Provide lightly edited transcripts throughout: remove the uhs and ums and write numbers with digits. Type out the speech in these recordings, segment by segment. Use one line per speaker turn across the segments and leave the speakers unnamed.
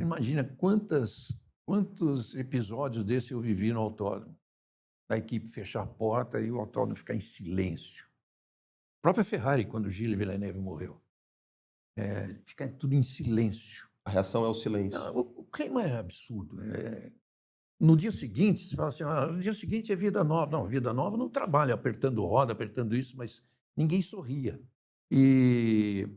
imagina quantos episódios desse eu vivi no autódromo. Da equipe fechar a porta e o autódromo ficar em silêncio. A própria Ferrari, quando o Gilles Villeneuve morreu, fica tudo em silêncio.
A reação é o silêncio.
Não, o clima é absurdo. No dia seguinte, você fala assim, no dia seguinte é vida nova. Não, vida nova não trabalha apertando roda, apertando isso, mas ninguém sorria. E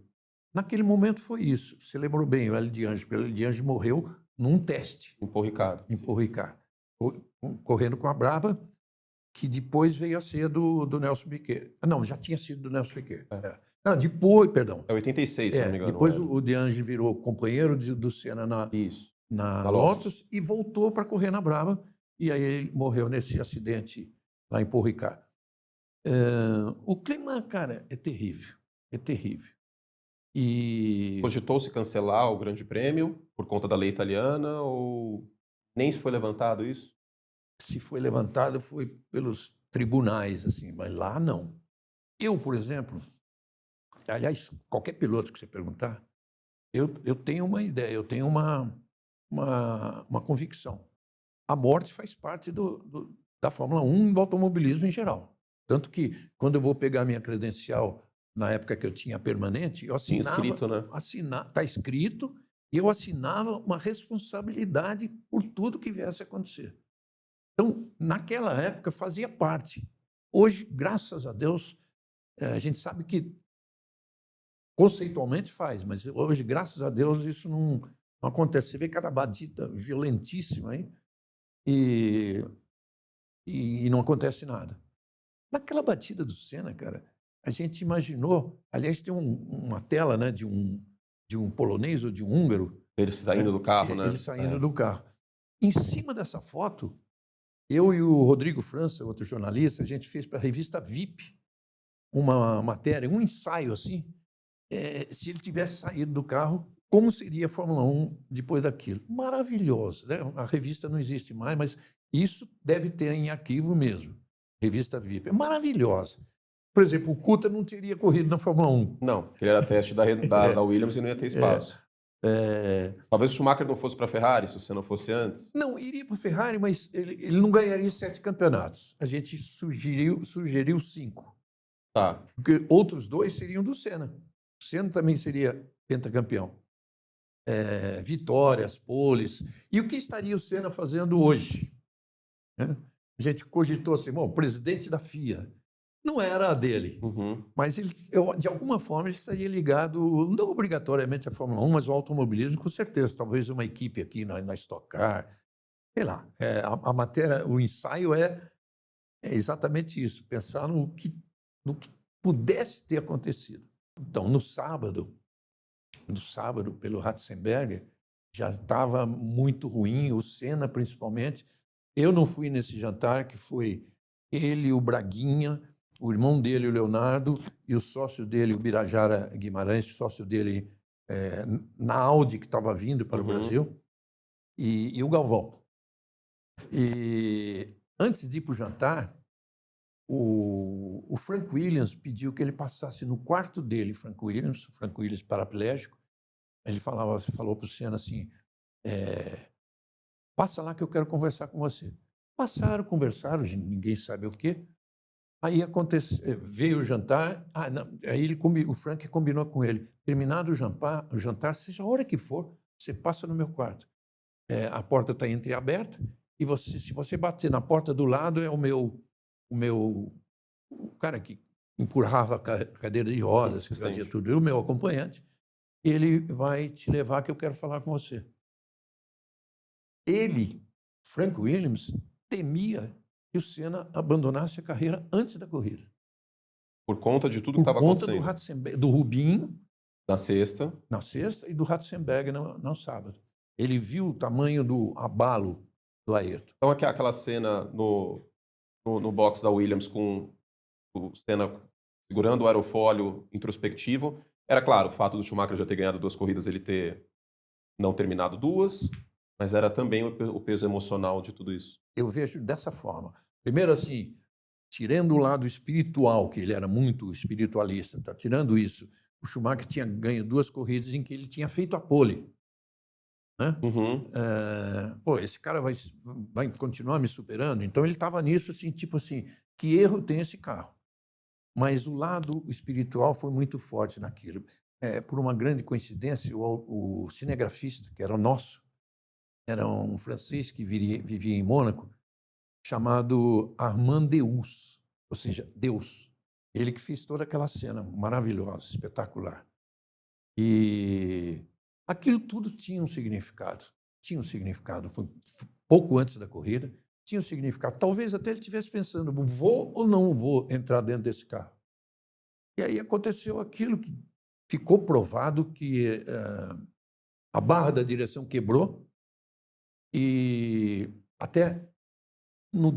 naquele momento foi isso. Você lembrou bem, o Hélio de Ange. O Hélio de Ange morreu num teste.
Em Paul Ricard.
Em Paul Ricard. Correndo com a Brabham, que depois veio a ser do Nelson Piquet. Não, já tinha sido do Nelson Piquet. Não, depois, perdão.
É 86, se não me engano.
Depois o De Ange virou companheiro do Senna na Lotus e voltou para correr na Brabham. E aí ele morreu nesse acidente lá em Paul Ricard. O clima, cara, é terrível. É terrível. E
Cogitou-se cancelar o Grande Prêmio por conta da lei italiana ou nem foi levantado isso?
se foi levantado foi pelos tribunais, assim, mas lá não. Eu, por exemplo, aliás, qualquer piloto que você perguntar, eu tenho uma ideia, eu tenho uma convicção. A morte faz parte da Fórmula 1 e do automobilismo em geral. Tanto que, quando eu vou pegar minha credencial, na época que eu tinha permanente, eu assinava...
Inscrito, né?
Está escrito, e eu assinava uma responsabilidade por tudo que viesse a acontecer. Então, naquela época, fazia parte. Hoje, graças a Deus, a gente sabe que conceitualmente faz, mas hoje, graças a Deus, isso não acontece. Você vê cada batida violentíssima aí e não acontece nada. Naquela batida do Senna, cara, a gente imaginou... Aliás, tem uma tela, né, de um polonês ou de um húngaro.
Ele saindo do carro, né?
Ele saindo do carro. Em cima dessa foto, eu e o Rodrigo França, outro jornalista, a gente fez para a revista VIP uma matéria, um ensaio assim, se ele tivesse saído do carro, como seria a Fórmula 1 depois daquilo. Maravilhoso, né? A revista não existe mais, mas isso deve ter em arquivo mesmo. Revista VIP. É maravilhosa. Por exemplo, o Coulter não teria corrido na Fórmula 1.
Não, ele era teste da Williams e não ia ter espaço. Talvez o Schumacher não fosse para a Ferrari, se você não fosse antes.
Não, iria para a Ferrari, mas ele não ganharia 7 campeonatos. A gente sugeriu 5.
Tá.
Porque outros 2 seriam do Senna. O Senna também seria pentacampeão. Vitórias, poles. E o que estaria o Senna fazendo hoje? A gente cogitou assim, bom, o presidente da FIA. Não era a dele, mas ele, de alguma forma ele estaria ligado, não obrigatoriamente à Fórmula 1, mas ao automobilismo, com certeza. Talvez uma equipe aqui na Stock Car, sei lá. A matéria, o ensaio é exatamente isso, pensar no que pudesse ter acontecido. Então, no sábado, pelo Ratzenberger, já estava muito ruim, o Senna principalmente. Eu não fui nesse jantar, que foi ele, o Braguinha, o irmão dele, o Leonardo, e o sócio dele, o Birajara Guimarães, sócio dele na Audi, que estava vindo para o Brasil, e o Galvão. E antes de ir para o jantar, o Frank Williams pediu que ele passasse no quarto dele, Frank Williams paraplégico. Ele falou para o Senna assim, passa lá que eu quero conversar com você. Passaram, conversaram, ninguém sabe o quê. Aí veio o jantar, aí o Frank combinou com ele, terminado o jantar, seja a hora que for, você passa no meu quarto. A porta está entreaberta, e se você bater na porta do lado, é o cara que empurrava a cadeira de rodas, que fazia tudo, o meu acompanhante, ele vai te levar que eu quero falar com você. Ele, Frank Williams, temia que o Senna abandonasse a carreira antes da corrida.
Por conta de tudo que estava acontecendo.
Por conta do Ratzenberger, do Rubinho.
Na sexta.
E do Ratzenberger no sábado. Ele viu o tamanho do abalo do Ayrton.
Então, aquela cena no box da Williams com o Senna segurando o aerofólio introspectivo, era claro, o fato do Schumacher já ter ganhado 2 corridas, ele ter não terminado 2, mas era também o peso emocional de tudo isso.
Eu vejo dessa forma. Primeiro, assim, tirando o lado espiritual, que ele era muito espiritualista, tirando isso, o Schumacher tinha ganho 2 corridas em que ele tinha feito a pole. né?
Uhum.
Pô, esse cara vai continuar me superando? Então ele estava nisso, assim, tipo assim, que erro tem esse carro? Mas o lado espiritual foi muito forte naquilo. Por uma grande coincidência, o cinegrafista, que era nosso, era um francês que vivia em Mônaco, chamado Armand Deus, ou seja, Deus. Ele que fez toda aquela cena maravilhosa, espetacular. E aquilo tudo tinha um significado. Tinha um significado. Foi pouco antes da corrida, tinha um significado. Talvez até ele estivesse pensando, vou ou não vou entrar dentro desse carro? E aí aconteceu aquilo que ficou provado que a barra da direção quebrou e até no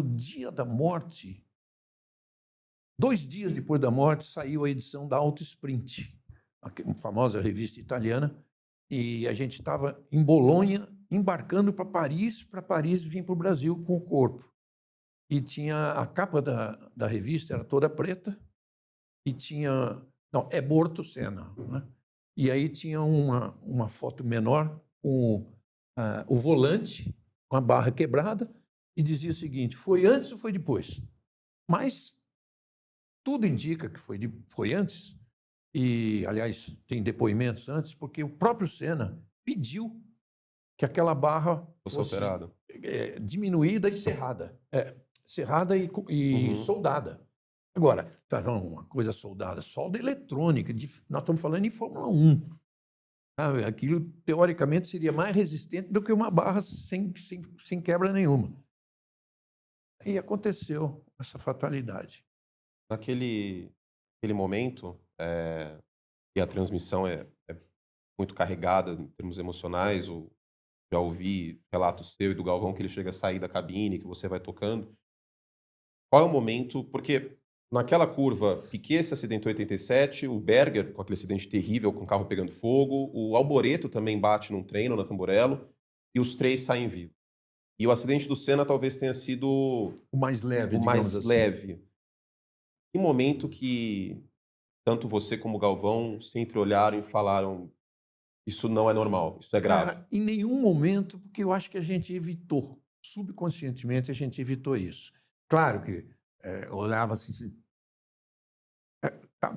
dia da morte, 2 dias depois da morte, saiu a edição da Auto Sprint, a famosa revista italiana, e a gente estava em Bolonha, embarcando para Paris vir para o Brasil com o corpo. E tinha a capa da revista, era toda preta, e tinha... Não, é morto Senna, né? E aí tinha uma foto menor com o volante, com a barra quebrada, e dizia o seguinte, foi antes ou foi depois? Mas tudo indica que foi antes, e, aliás, tem depoimentos antes, porque o próprio Senna pediu que aquela barra
Fosse
fosse
operado.
diminuída e serrada. Serrada e
Uhum.
soldada. Agora, tá, não, uma coisa soldada, solda eletrônica, nós estamos falando em Fórmula 1. Sabe? Aquilo, teoricamente, seria mais resistente do que uma barra sem quebra nenhuma. E aconteceu essa fatalidade.
Naquele momento, e a transmissão é muito carregada em termos emocionais, já ouvi relatos seu e do Galvão que ele chega a sair da cabine, que você vai tocando. Qual é o momento? Porque naquela curva, Piquet se acidentou em 87, o Berger com aquele acidente terrível com o carro pegando fogo, o Alboreto também bate num treino na Tamburello, e os três saem vivos. E o acidente do Senna talvez tenha sido
O mais leve,
o
digamos
mais
assim.
leve. Que momento que tanto você como o Galvão se entreolharam e falaram: isso não é normal, isso é grave?
Cara, em nenhum momento, porque eu acho que a gente evitou, subconscientemente a gente evitou isso. Claro que olhava assim,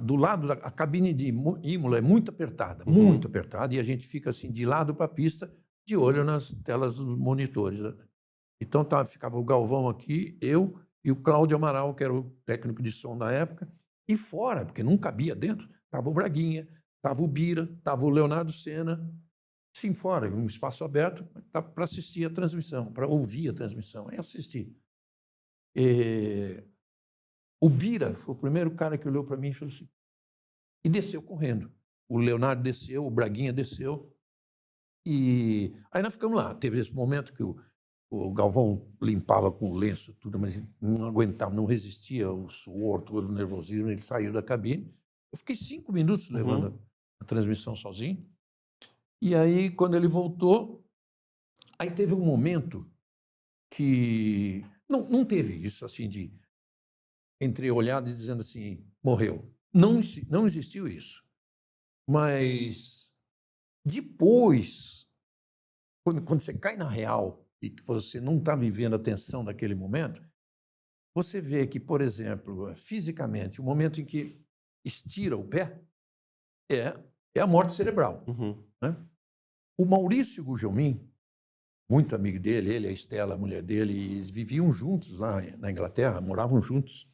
do lado a cabine de Imola é muito apertada, e a gente fica assim de lado para a pista, de olho nas telas dos monitores. Né? Então ficava o Galvão aqui, eu e o Cláudio Amaral, que era o técnico de som da época, e fora, porque não cabia dentro, estava o Braguinha, estava o Bira, estava o Leonardo Senna, sim, fora, um espaço aberto para assistir a transmissão, para ouvir a transmissão, e assistir. O Bira foi o primeiro cara que olhou para mim e falou assim, e desceu correndo. O Leonardo desceu, o Braguinha desceu, e aí nós ficamos lá. Teve esse momento que o Galvão limpava com o lenço tudo, mas não aguentava, não resistia ao suor, todo o nervosismo, ele saiu da cabine. Eu fiquei 5 minutos levando a transmissão sozinho. E aí, quando ele voltou, aí teve um momento que não teve isso assim de entreolhado e dizendo assim, morreu. Não existiu isso. Mas depois, quando você cai na real e que você não está vivendo a tensão daquele momento, você vê que, por exemplo, fisicamente, o momento em que estira o pé é a morte cerebral. Né? O Maurício Gugelmin, muito amigo dele, ele, a Estela, a mulher dele, eles viviam juntos lá na Inglaterra, moravam juntos.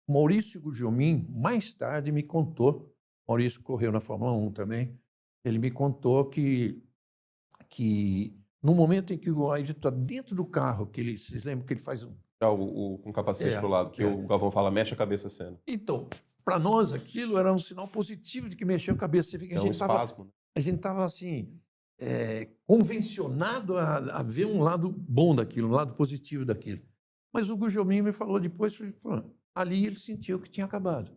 Maurício Gugelmin, mais tarde, me contou, Maurício correu na Fórmula 1 também, ele me contou que no momento em que o Ayrton está dentro do carro, vocês lembram que ele faz um...
Com o capacete pro lado, que o Galvão fala, mexe a cabeça, Senna.
Então, para nós aquilo era um sinal positivo de que mexeu a cabeça. Você fica,
É um espasmo.
a gente estava assim, convencionado a ver um lado bom daquilo, um lado positivo daquilo. Mas o Gugelmin me falou depois, ali ele sentiu que tinha acabado.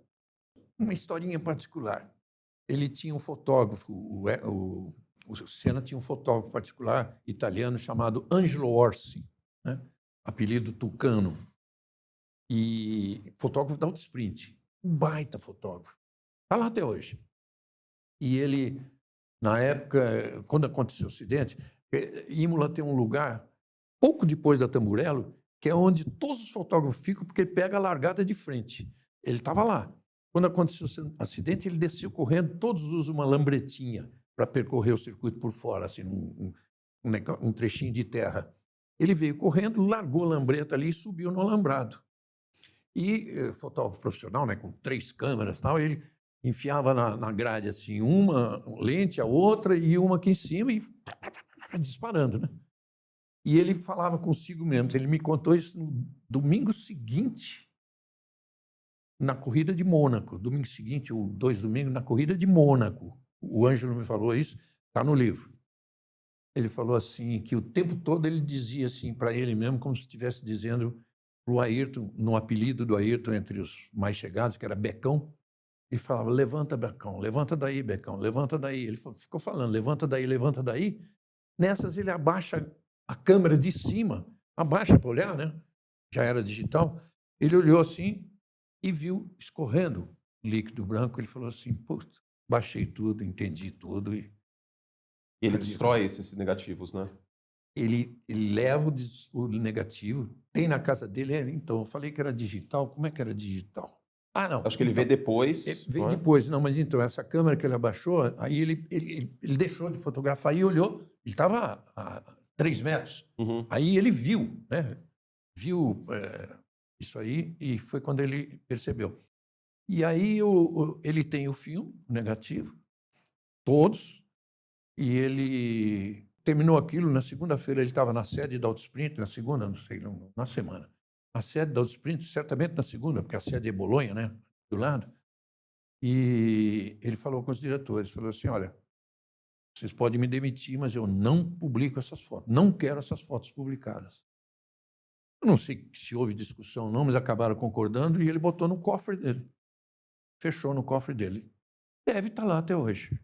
Uma historinha particular. Ele tinha um fotógrafo, o Senna tinha um fotógrafo particular italiano chamado Angelo Orsi, né? Apelido Tucano, e fotógrafo da Autosprint, um baita fotógrafo, está lá até hoje. E ele Na época, quando aconteceu o acidente, Imola tem um lugar, pouco depois da Tamburello, que é onde todos os fotógrafos ficam, porque ele pega a largada de frente. Ele estava lá. Quando aconteceu o acidente, ele desceu correndo, todos usam uma lambretinha para percorrer o circuito por fora, assim, um trechinho de terra. Ele veio correndo, largou a lambreta ali e subiu no alambrado. E fotógrafo profissional, né, com 3 câmeras e tal, ele enfiava na grade assim, uma lente, a outra e uma aqui em cima e disparando, né? E ele falava consigo mesmo. Ele me contou isso no domingo seguinte, na corrida de Mônaco. Domingo seguinte, ou 2 domingos, na corrida de Mônaco. O Ângelo me falou isso, está no livro. Ele falou assim, que o tempo todo ele dizia assim para ele mesmo, como se estivesse dizendo para o Ayrton, no apelido do Ayrton entre os mais chegados, que era Becão. Ele falava, levanta, Becão, levanta daí, Becão, levanta daí. Ele ficou falando, levanta daí, levanta daí. Nessas ele abaixa a câmera de cima, abaixa para olhar, né? Já era digital. Ele olhou assim e viu escorrendo líquido branco. Ele falou assim, putz, baixei tudo, entendi tudo.
E ele destrói esses negativos, né?
Ele leva o negativo, tem na casa dele. Então, eu falei que era digital, como é que era digital? Ah, não.
Acho que ele vê depois.
Veio depois, não, mas então, essa câmera que ele abaixou, aí ele deixou de fotografar e olhou, ele estava a 3 metros. Aí ele viu, né? Viu isso aí e foi quando ele percebeu. E aí ele tem o filme negativo, todos, e ele terminou aquilo. Na segunda-feira ele estava na sede da Autosprint, na segunda, não sei, na semana. A sede da Autosprint, certamente na segunda, porque a sede é Bolonha, né? Do lado. E ele falou com os diretores, falou assim, olha, vocês podem me demitir, mas eu não publico essas fotos, não quero essas fotos publicadas. Eu não sei se houve discussão ou não, mas acabaram concordando e ele botou no cofre dele. Fechou no cofre dele. Deve estar lá até hoje.